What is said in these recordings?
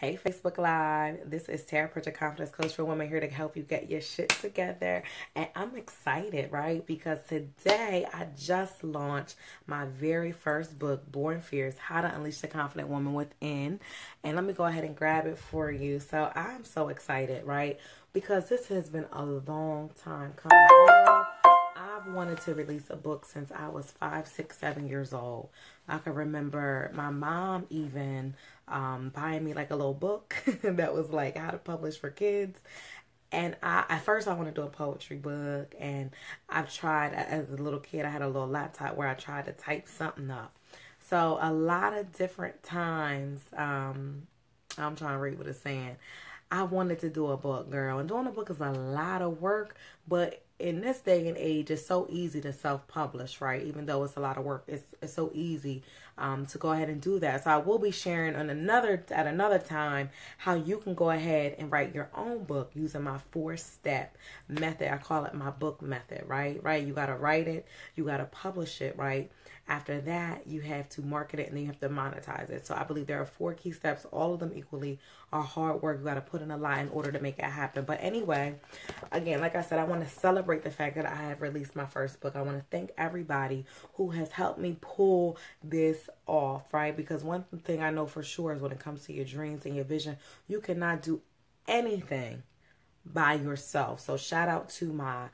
Hey, Facebook Live. This is Taria, Pritchett, Confidence Coach for Women, here to help you get your shit together. And I'm excited, right? Because today I just launched my very first book, Born Fierce, How to Unleash the Confident Woman Within. And let me go ahead and grab it for you. So I'm so excited, right? Because this has been a long time coming. I've wanted to release a book since I was 5, 6, 7 years old. I can remember my mom even buying me like a little book that was like how to publish for kids. And at first I wanted to do a poetry book, and I've tried as a little kid. I had a little laptop where I tried to type something up. So a lot of different times, I'm trying to read what it's saying. I wanted to do a book, girl. And doing a book is a lot of work, but in this day and age, it's so easy to self-publish, right? Even though it's a lot of work, it's so easy to go ahead and do that. So I will be sharing at another time how you can go ahead and write your own book using my 4-step method. I call it my book method, right? Right? You got to write it. You got to publish it, right? After that, you have to market it, and then you have to monetize it. So I believe there are 4 key steps. All of them equally are hard work. You got to put in a lot in order to make it happen. But anyway, again, like I said, I want to celebrate the fact that I have released my first book. I want to thank everybody who has helped me pull this off, right? Because one thing I know for sure is when it comes to your dreams and your vision, you cannot do anything by yourself. So shout out to my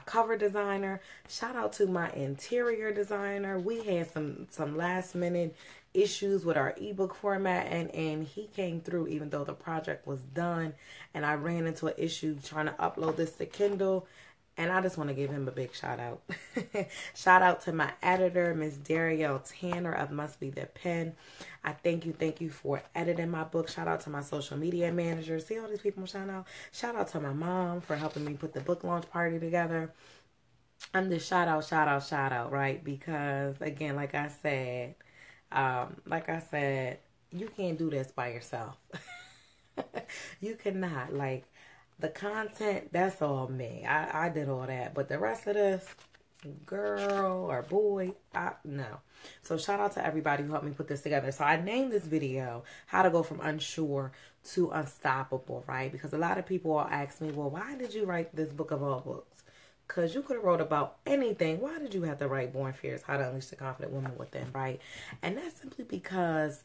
cover designer. Shout out to my interior designer. We had some last minute issues with our ebook format, and he came through even though the project was done, and I ran into an issue trying to upload this to Kindle. And I just want to give him a big shout out. Shout out to my editor, Miss Taria Tanner of Must Be the Pen. I thank you for editing my book. Shout out to my social media manager. See all these people I'm shouting out. Shout out to my mom for helping me put the book launch party together. I'm just shout out, right? Because again, like I said, you can't do this by yourself. You cannot. Like, the content, that's all me. I did all that. But the rest of this, girl or boy, no. So shout out to everybody who helped me put this together. So I named this video, How to Go From Unsure to Unstoppable, right? Because a lot of people will ask me, well, why did you write this book of all books? Because you could have wrote about anything. Why did you have to write Born Fierce, How to Unleash the Confident Woman Within, right? And that's simply because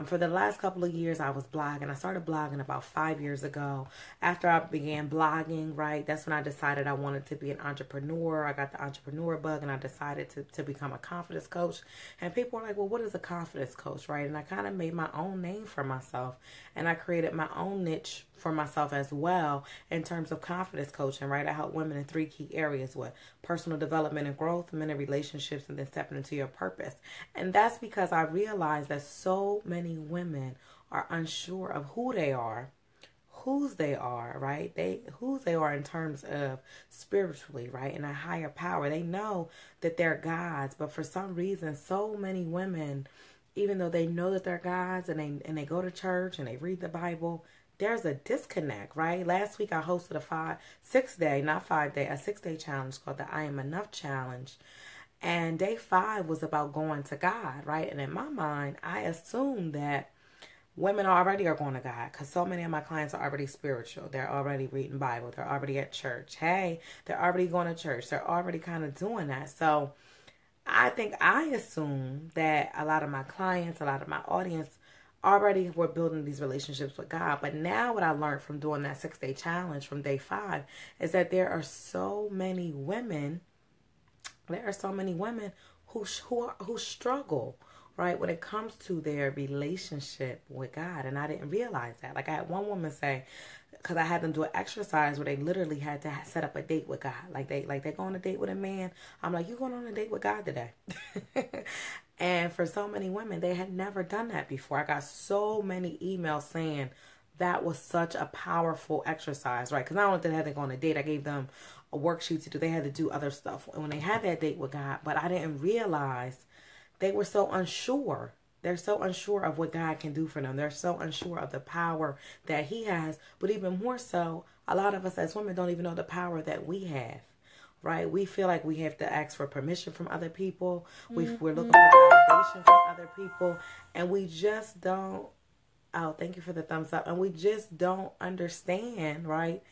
for the last couple of years, I was blogging. I started blogging about 5 years ago. After I began blogging, right, that's when I decided I wanted to be an entrepreneur. I got the entrepreneur bug, and I decided to become a confidence coach. And people were like, well, what is a confidence coach, right? And I kind of made my own name for myself, and I created my own niche for myself as well in terms of confidence coaching, right? I help women in 3 key areas with personal development and growth, men and relationships, and then stepping into your purpose. And that's because I realized that so many women are unsure of who they are, whose they are, right? Whose they are in terms of spiritually, right? And a higher power. They know that they're gods, but for some reason, so many women, even though they know that they're gods and they go to church and they read the Bible, there's a disconnect, right? Last week I hosted a 6-day challenge called the I Am Enough Challenge. And day 5 was about going to God, right? And in my mind, I assumed that women already are going to God because so many of my clients are already spiritual. They're already reading Bible. They're already at church. Hey, they're already going to church. They're already kind of doing that. So I think I assume that a lot of my clients, a lot of my audience already were building these relationships with God. But now what I learned from doing that 6-day challenge from day 5 is that there are so many women who struggle, right, when it comes to their relationship with God. And I didn't realize that. Like, I had one woman say, because I had them do an exercise where they literally had to set up a date with God. Like they go on a date with a man. I'm like, you going on a date with God today? And for so many women, they had never done that before. I got so many emails saying that was such a powerful exercise, right? Because not only did they have to go on a date, I gave them a worksheet to do. They had to do other stuff when they had that date with God. But I didn't realize they were so unsure. They're so unsure of what God can do for them. They're so unsure of the power that He has. But even more so, a lot of us as women don't even know the power that we have. Right? We feel like we have to ask for permission from other people. We're looking for validation from other people. And we just don't Oh, thank you for the thumbs up. And we just don't understand, right,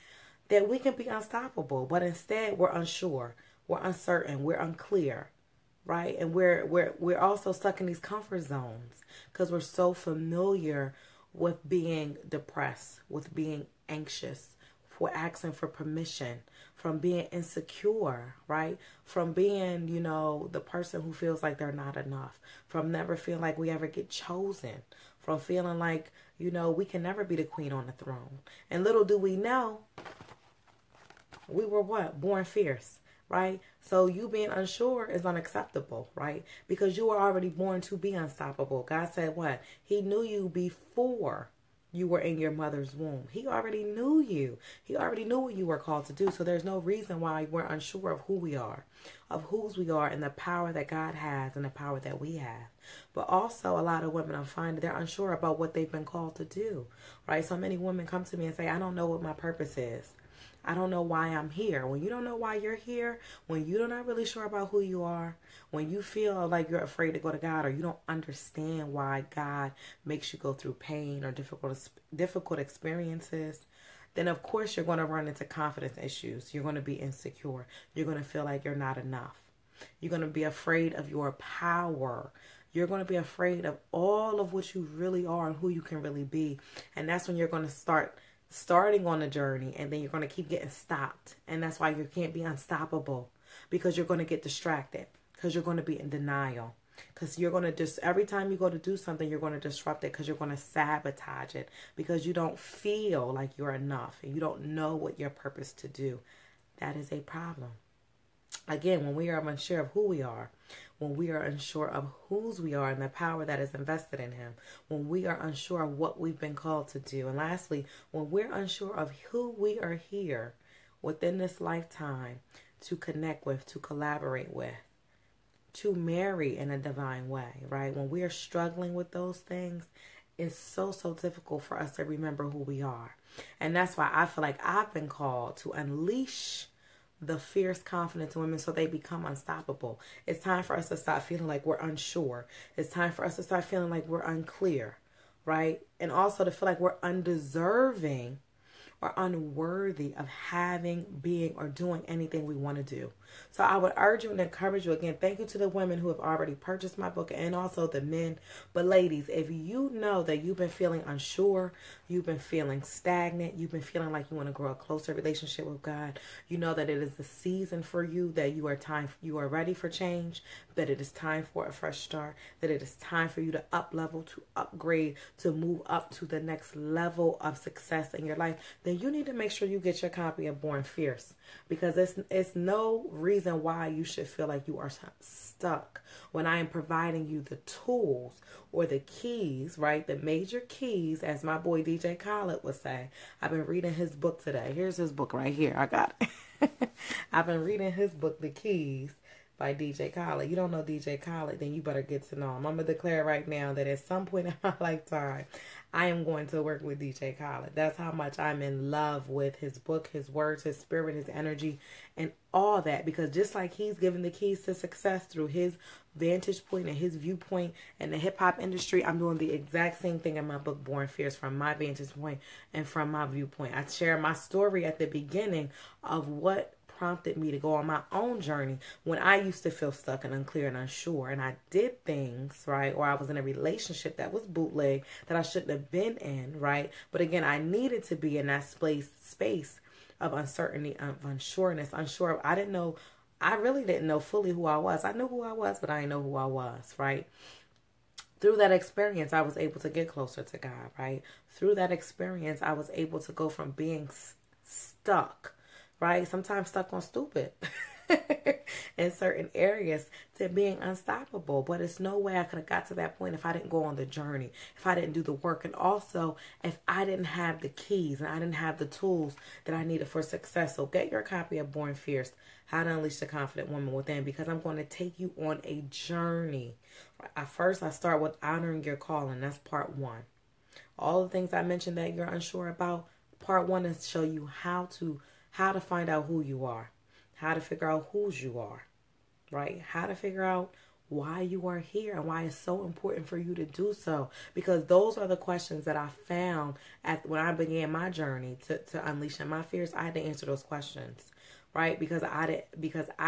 that we can be unstoppable, but instead we're unsure, we're uncertain, we're unclear, right? And we're also stuck in these comfort zones because we're so familiar with being depressed, with being anxious, for asking for permission, from being insecure, right? From being, the person who feels like they're not enough, from never feeling like we ever get chosen, from feeling like, we can never be the queen on the throne. And little do we know, we were what? Born fierce, right? So you being unsure is unacceptable, right? Because you were already born to be unstoppable. God said what? He knew you before you were in your mother's womb. He already knew you. He already knew what you were called to do. So there's no reason why we're unsure of who we are, of whose we are, and the power that God has and the power that we have. But also a lot of women, I'm finding they're unsure about what they've been called to do, right? So many women come to me and say, I don't know what my purpose is. I don't know why I'm here. When you don't know why you're here, when you're not really sure about who you are, when you feel like you're afraid to go to God, or you don't understand why God makes you go through pain or difficult experiences, then of course you're going to run into confidence issues. You're going to be insecure. You're going to feel like you're not enough. You're going to be afraid of your power. You're going to be afraid of all of what you really are and who you can really be. And that's when you're going to starting on a journey, and then you're going to keep getting stopped. And that's why you can't be unstoppable, because you're going to get distracted, because you're going to be in denial, because you're going to just, every time you go to do something, you're going to disrupt it, because you're going to sabotage it, because you don't feel like you're enough and you don't know what your purpose to do. That is a problem. Again, when we are unsure of who we are, when we are unsure of whose we are and the power that is invested in Him, when we are unsure of what we've been called to do, and lastly, when we're unsure of who we are here within this lifetime to connect with, to collaborate with, to marry in a divine way, right? When we are struggling with those things, it's so difficult for us to remember who we are. And that's why I feel like I've been called to unleash the fierce confidence in women so they become unstoppable. It's time for us to stop feeling like we're unsure. It's time for us to start feeling like we're unclear, right? And also to feel like we're undeserving or unworthy of having, being, or doing anything we want to do. So I would urge you and encourage you again. Thank you to the women who have already purchased my book, and also the men. But ladies, if you know that you've been feeling unsure, you've been feeling stagnant, you've been feeling like you want to grow a closer relationship with God, you know that it is the season for you, that you are ready for change, that it is time for a fresh start, that it is time for you to up level, to upgrade, to move up to the next level of success in your life, then you need to make sure you get your copy of Born Fierce, because it's no reason why you should feel like you are stuck when I am providing you the tools or the keys, right? The major keys, as my boy DJ Khaled would say. I've been reading his book today. Here's his book right here. I got it. I've been reading his book, The Keys, by DJ Khaled. You don't know DJ Khaled, then you better get to know him. I'm going to declare right now that at some point in my lifetime, I am going to work with DJ Khaled. That's how much I'm in love with his book, his words, his spirit, his energy, and all that. Because just like he's given the keys to success through his vantage point and his viewpoint in the hip-hop industry, I'm doing the exact same thing in my book, Born Fierce, from my vantage point and from my viewpoint. I share my story at the beginning of what prompted me to go on my own journey when I used to feel stuck and unclear and unsure, and I did things, right, or I was in a relationship that was bootleg that I shouldn't have been in, right? But again, I needed to be in that space of uncertainty, of unsureness, unsure. I really didn't know fully who I was. I knew who I was, but I didn't know who I was, right? Through that experience, I was able to get closer to God, right? Through that experience, I was able to go from being stuck, right? Sometimes stuck on stupid in certain areas, to being unstoppable. But it's no way I could have got to that point if I didn't go on the journey, if I didn't do the work, and also if I didn't have the keys and I didn't have the tools that I needed for success. So get your copy of Born Fierce, How to Unleash the Confident Woman Within, because I'm going to take you on a journey. First, I start with honoring your calling. That's part 1. All the things I mentioned that you're unsure about, part 1 is show you how to find out who you are, how to figure out whose you are, right? How to figure out why you are here and why it's so important for you to do so. Because those are the questions that I found when I began my journey to unleashing my fears. I had to answer those questions, right? Because I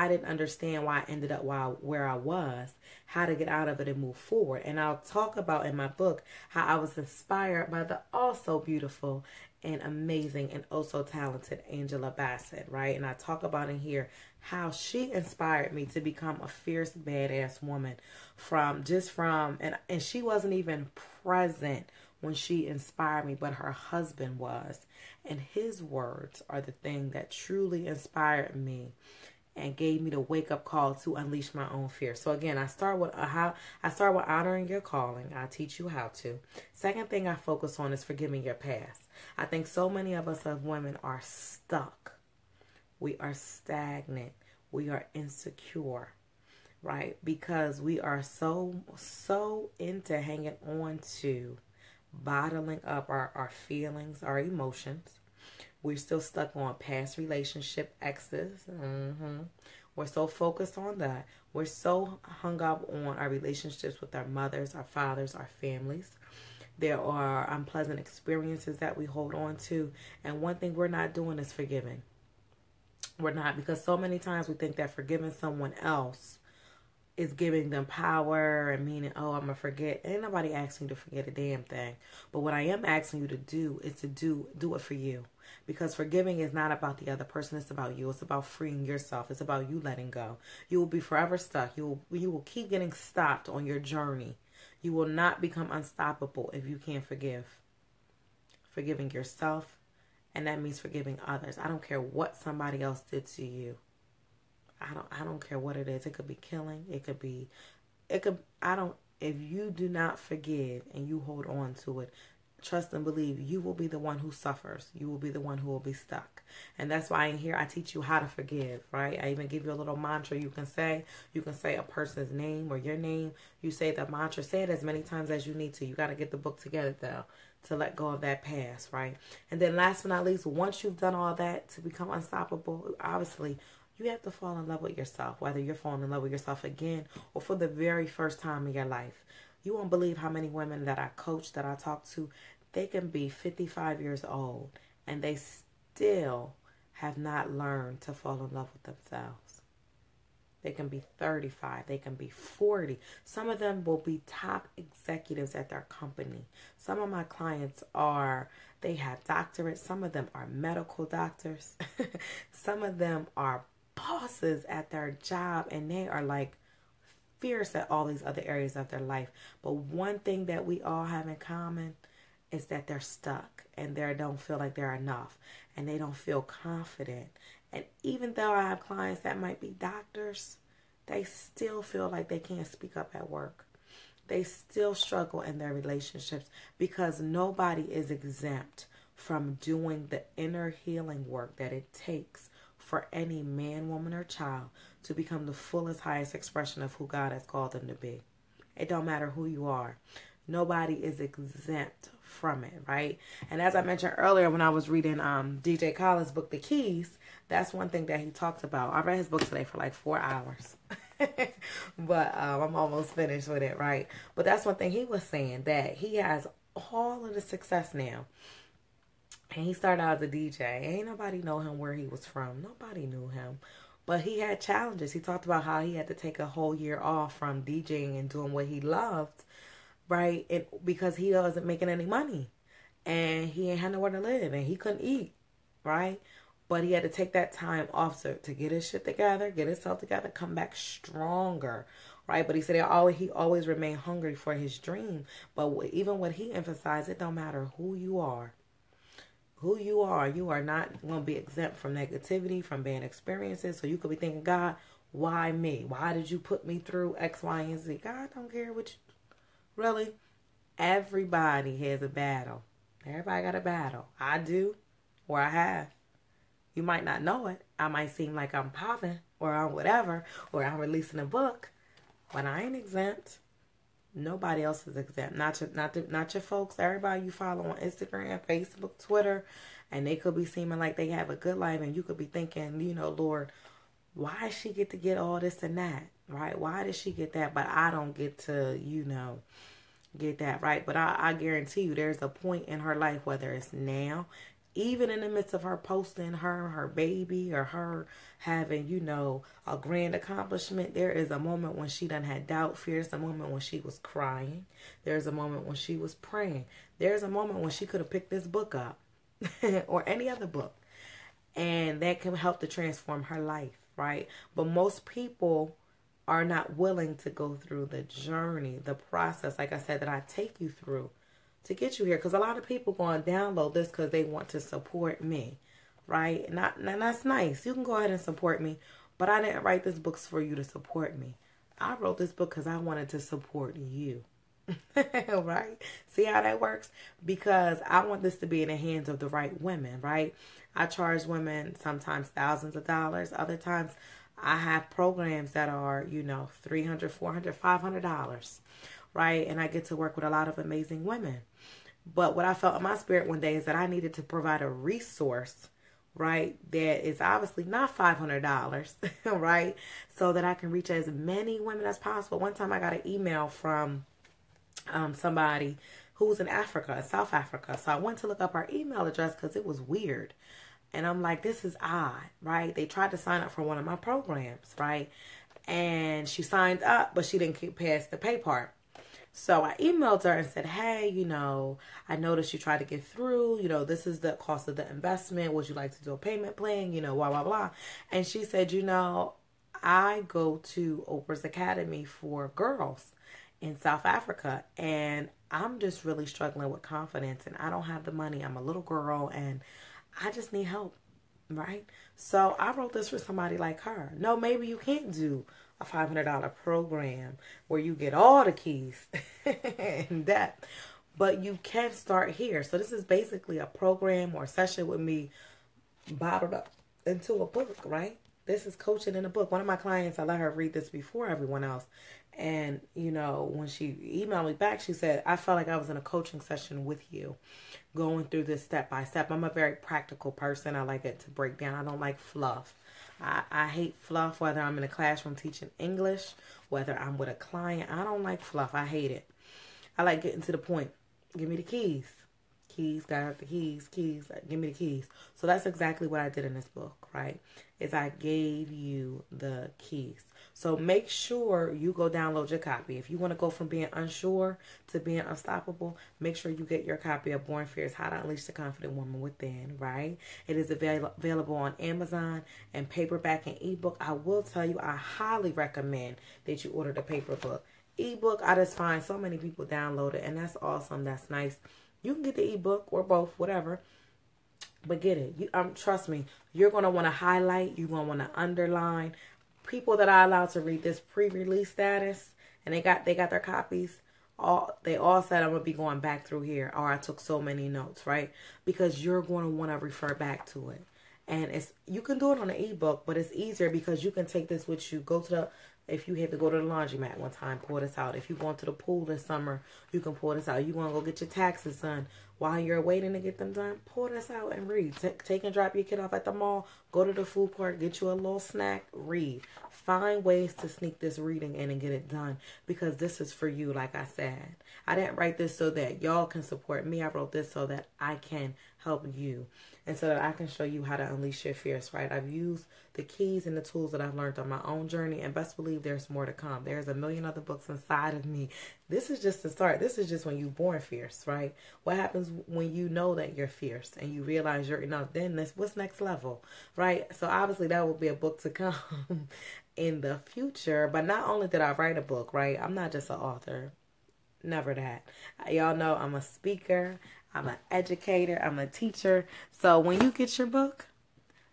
didn't understand why I ended up where I was, how to get out of it and move forward. And I'll talk about in my book how I was inspired by the also beautiful and amazing and oh so talented Angela Bassett, right? And I talk about in here how she inspired me to become a fierce, badass woman and she wasn't even present when she inspired me, but her husband was. And his words are the thing that truly inspired me and gave me the wake up call to unleash my own fear. So again, I start with honoring your calling. I teach you how to. Second thing I focus on is forgiving your past. I think so many of us as women are stuck. We are stagnant. We are insecure, right? Because we are so into hanging on to bottling up our feelings, our emotions. We're still stuck on past relationship exes. We're so focused on that. We're so hung up on our relationships with our mothers, our fathers, our families. There are unpleasant experiences that we hold on to. And one thing we're not doing is forgiving. We're not, because so many times we think that forgiving someone else is giving them power and meaning, oh, I'm going to forget. Ain't nobody asking you to forget a damn thing. But what I am asking you to do is to do it for you. Because forgiving is not about the other person. It's about you. It's about freeing yourself. It's about you letting go. You will be forever stuck. You will keep getting stopped on your journey. You will not become unstoppable if you can't forgive. Forgiving yourself, and that means forgiving others. I don't care what somebody else did to you. I don't care what it is. It could be killing. If you do not forgive and you hold on to it, trust and believe you will be the one who suffers. You will be the one who will be stuck. And that's why in here I teach you how to forgive, right? I even give you a little mantra you can say. You can say a person's name or your name. You say the mantra. Say it as many times as you need to. You got to get the book together though to let go of that past, right? And then last but not least, once you've done all that to become unstoppable, obviously you have to fall in love with yourself, whether you're falling in love with yourself again or for the very first time in your life. You won't believe how many women that I coach, that I talk to, they can be 55 years old and they still have not learned to fall in love with themselves. They can be 35. They can be 40. Some of them will be top executives at their company. Some of my clients they have doctorates. Some of them are medical doctors. Some of them are bosses at their job, and they are like fierce at all these other areas of their life. But one thing that we all have in common is that they're stuck and they don't feel like they're enough and they don't feel confident. And even though I have clients that might be doctors, they still feel like they can't speak up at work. They still struggle in their relationships because nobody is exempt from doing the inner healing work that it takes for any man, woman, or child to become the fullest, highest expression of who God has called them to be. It don't matter who you are. Nobody is exempt from it, right? And as I mentioned earlier when I was reading DJ Khaled's book, The Keys, that's one thing that he talked about. I read his book today for like 4 hours. But I'm almost finished with it, right? But that's one thing he was saying, that he has all of the success now. And he started out as a DJ. Ain't nobody know him where he was from. Nobody knew him. But he had challenges. He talked about how he had to take a whole year off from DJing and doing what he loved, right? Because he wasn't making any money. And he ain't had nowhere to live. And he couldn't eat, right? But he had to take that time off to get his shit together, get himself together, come back stronger, right? But he said he always remained hungry for his dream. But even what he emphasized, it don't matter who you are. Who you are not going to be exempt from negativity, from bad experiences. So you could be thinking, God, why me? Why did you put me through X, Y, and Z? God don't care what you... Really? Everybody has a battle. Everybody got a battle. I do, or I have. You might not know it. I might seem like I'm popping, or I'm whatever, or I'm releasing a book, but I ain't exempt. Nobody else is exempt. Not your folks. Everybody you follow on Instagram, Facebook, Twitter, and they could be seeming like they have a good life, and you could be thinking, Lord, why she get to get all this and that? right? Why did she get that, but I don't get to, get that, right? But I guarantee you there's a point in her life, whether it's now, even in the midst of her posting her baby or her having, a grand accomplishment, there is a moment when she done had doubt, fear. There's a moment when she was crying. There's a moment when she was praying. There's a moment when she could have picked this book up or any other book. And that can help to transform her life, right? But most people are not willing to go through the journey, the process, like I said, that I take you through to get you here. Because a lot of people going to download this because they want to support me, right? And that's nice. You can go ahead and support me, but I didn't write this book for you to support me. I wrote this book because I wanted to support you. Right? See how that works? Because I want this to be in the hands of the right women, right? I charge women sometimes thousands of dollars. Other times I have programs that are, $300, $400, $500, right? And I get to work with a lot of amazing women. But what I felt in my spirit one day is that I needed to provide a resource, right, that is obviously not $500, right, so that I can reach as many women as possible. One time I got an email from somebody who was in Africa, South Africa. So I went to look up her email address because it was weird. And I'm like, this is odd, right? They tried to sign up for one of my programs, right? And she signed up, but she didn't get past the pay part. So I emailed her and said, hey, I noticed you tried to get through. This is the cost of the investment. Would you like to do a payment plan? Blah, blah, blah. And she said, I go to Oprah's Academy for girls in South Africa. And I'm just really struggling with confidence. And I don't have the money. I'm a little girl and I just need help, right? So I wrote this for somebody like her. No, maybe you can't do a $500 program where you get all the keys in depth, but you can start here. So this is basically a program or a session with me bottled up into a book, right? This is coaching in a book. One of my clients, I let her read this before everyone else. And, when she emailed me back, she said, I felt like I was in a coaching session with you, going through this step by step. I'm a very practical person. I like it to break down. I don't like fluff. I hate fluff, whether I'm in a classroom teaching English, whether I'm with a client. I don't like fluff. I hate it. I like getting to the point. Give me the keys. Keys, got the keys, give me the keys. So that's exactly what I did in this book, right? Is I gave you the keys. So make sure you go download your copy. If you want to go from being unsure to being unstoppable, make sure you get your copy of Born Fierce, How to Unleash the Confident Woman Within, right? It is available on Amazon and paperback and ebook. I will tell you, I highly recommend that you order the paper book. Ebook, I just find so many people download it, and that's awesome. That's nice. You can get the ebook or both, whatever, but get it. Trust me, you're going to want to highlight. You're going to want to underline. People that I allowed to read this pre-release status, and they got their copies, they all said, I'm going to be going back through here, or I took so many notes, right? Because you're going to want to refer back to it. And you can do it on an ebook, but it's easier because you can take this with you. If you have to go to the laundromat one time, pull this out. If you're going to the pool this summer, you can pull this out. You want to go get your taxes done while you're waiting to get them done, pull this out and read. Take and drop your kid off at the mall. Go to the food court, get you a little snack, read. Find ways to sneak this reading in and get it done because this is for you, like I said. I didn't write this so that y'all can support me. I wrote this so that I can help you and so that I can show you how to unleash your fears, right? I've used the keys and the tools that I've learned on my own journey, and best believe there's more to come. There's a million other books inside of me. This is just the start. This is just when you're born fierce, right? What happens when you know that you're fierce and you realize you're enough? Then what's next level, right? So obviously that will be a book to come in the future. But not only did I write a book, right? I'm not just an author. Never that. Y'all know I'm a speaker. I'm an educator. I'm a teacher. So when you get your book,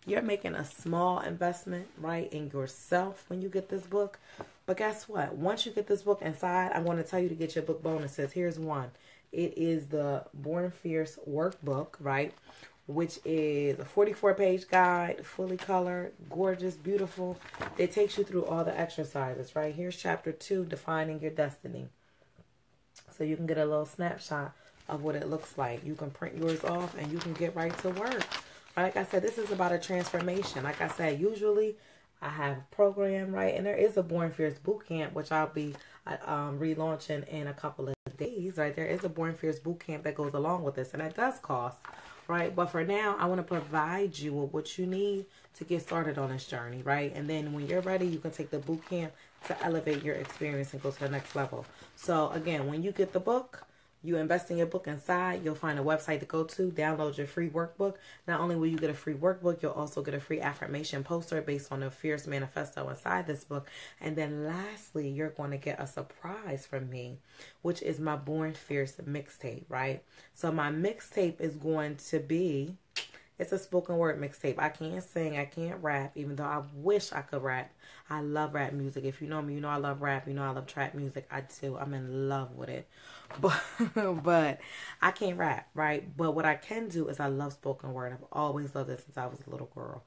you're making a small investment, right, in yourself when you get this book. But guess what? Once you get this book inside, I'm going to tell you to get your book bonuses. Here's one. It is the Born Fierce workbook, right, which is a 44-page guide, fully colored, gorgeous, beautiful. It takes you through all the exercises, right? Here's chapter 2, Defining Your Destiny. So you can get a little snapshot of what it looks like. You can print yours off and you can get right to work. Like I said, this is about a transformation. Like I said, usually I have a program, right? And there is a Born Fierce boot camp, which I'll be relaunching in a couple of days, right? There is a Born Fierce boot camp that goes along with this, and that does cost, right? But for now, I want to provide you with what you need to get started on this journey, right? And then when you're ready, you can take the boot camp to elevate your experience and go to the next level. So again, when you get the book, you invest in your book inside, you'll find a website to go to, download your free workbook. Not only will you get a free workbook, you'll also get a free affirmation poster based on the Fierce Manifesto inside this book. And then lastly, you're going to get a surprise from me, which is my Born Fierce mixtape, right? So my mixtape is going to be, it's a spoken word mixtape. I can't sing, I can't rap, even though I wish I could rap. I love rap music. If you know me, you know I love rap. You know I love trap music. I do. I'm in love with it. But I can't rap, right? But what I can do is I love spoken word. I've always loved it since I was a little girl.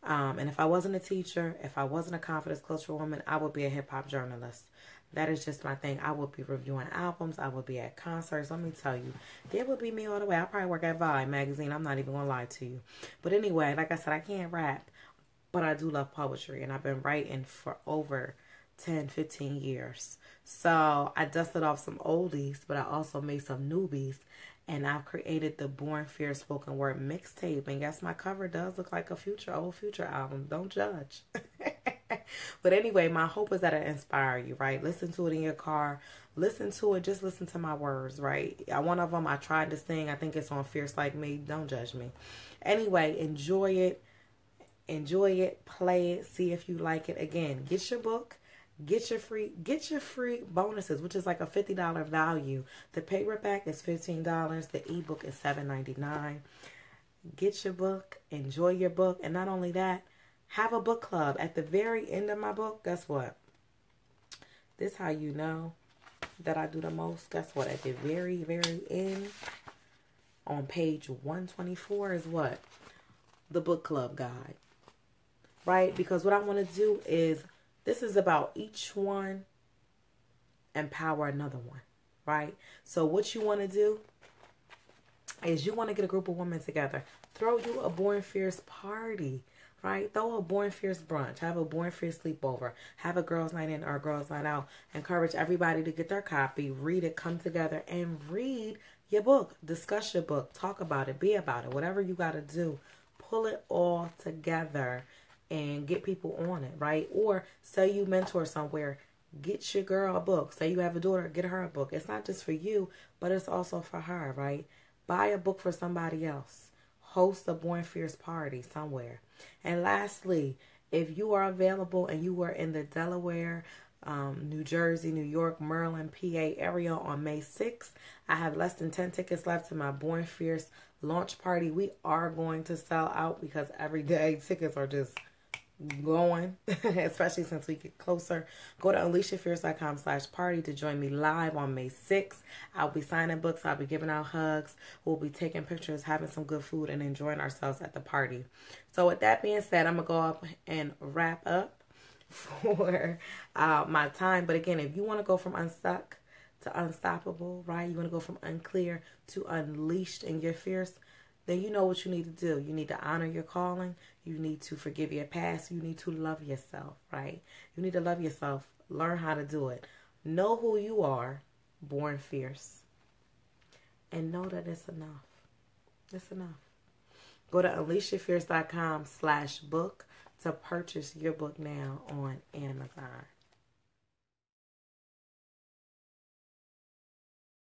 And if I wasn't a teacher, if I wasn't a confidence coach for women, I would be a hip hop journalist. That is just my thing. I would be reviewing albums. I would be at concerts. Let me tell you, it would be me all the way. I probably work at Vibe magazine. I'm not even going to lie to you. But anyway, like I said, I can't rap, but I do love poetry. And I've been writing for over 10, 15 years. So I dusted off some oldies, but I also made some newbies. And I've created the Born Fierce spoken word mixtape. And yes, my cover does look like a old future album. Don't judge. But anyway, my hope is that it inspire you, right? Listen to it in your car. Listen to it. Just listen to my words, right? One of them I tried to sing. I think it's on Fierce Like Me. Don't judge me. Anyway, enjoy it. Enjoy it. Play it. See if you like it. Again, get your book. Get your free bonuses, which is like a $50 value. The paperback is $15. The ebook is $7.99. Get your book, enjoy your book, and not only that, have a book club. At the very end of my book, guess what? This is how you know that I do the most. Guess what? At the very, very end, on page 124 is what? The book club guide. Right? Because what I want to do is, this is about each one empower another one, right? So what you want to do is you want to get a group of women together. Throw you a Born Fierce party, right? Throw a Born Fierce brunch. Have a Born Fierce sleepover. Have a girls' night in or a girls' night out. Encourage everybody to get their copy, read it, come together, and read your book. Discuss your book. Talk about it. Be about it. Whatever you got to do. Pull it all together and get people on it, right? Or say you mentor somewhere, get your girl a book. Say you have a daughter, get her a book. It's not just for you, but it's also for her, right? Buy a book for somebody else. Host a Born Fierce party somewhere. And lastly, if you are available and you are in the Delaware, New Jersey, New York, Maryland, PA area on May 6th, I have less than 10 tickets left to my Born Fierce launch party. We are going to sell out because every day tickets are just going, especially since we get closer. Go to unleashyourfierce.com/party to join me live on May 6th. I'll be signing books. I'll be giving out hugs. We'll be taking pictures, having some good food, and enjoying ourselves at the party. So with that being said, I'm going to go up and wrap up for my time. But again, if you want to go from unstuck to unstoppable, right? You want to go from unclear to unleashed in your fierce, then you know what you need to do. You need to honor your calling. You need to forgive your past. You need to love yourself, right? You need to love yourself. Learn how to do it. Know who you are, born fierce. And know that it's enough. It's enough. Go to unleashyourfierce.com/book to purchase your book now on Amazon.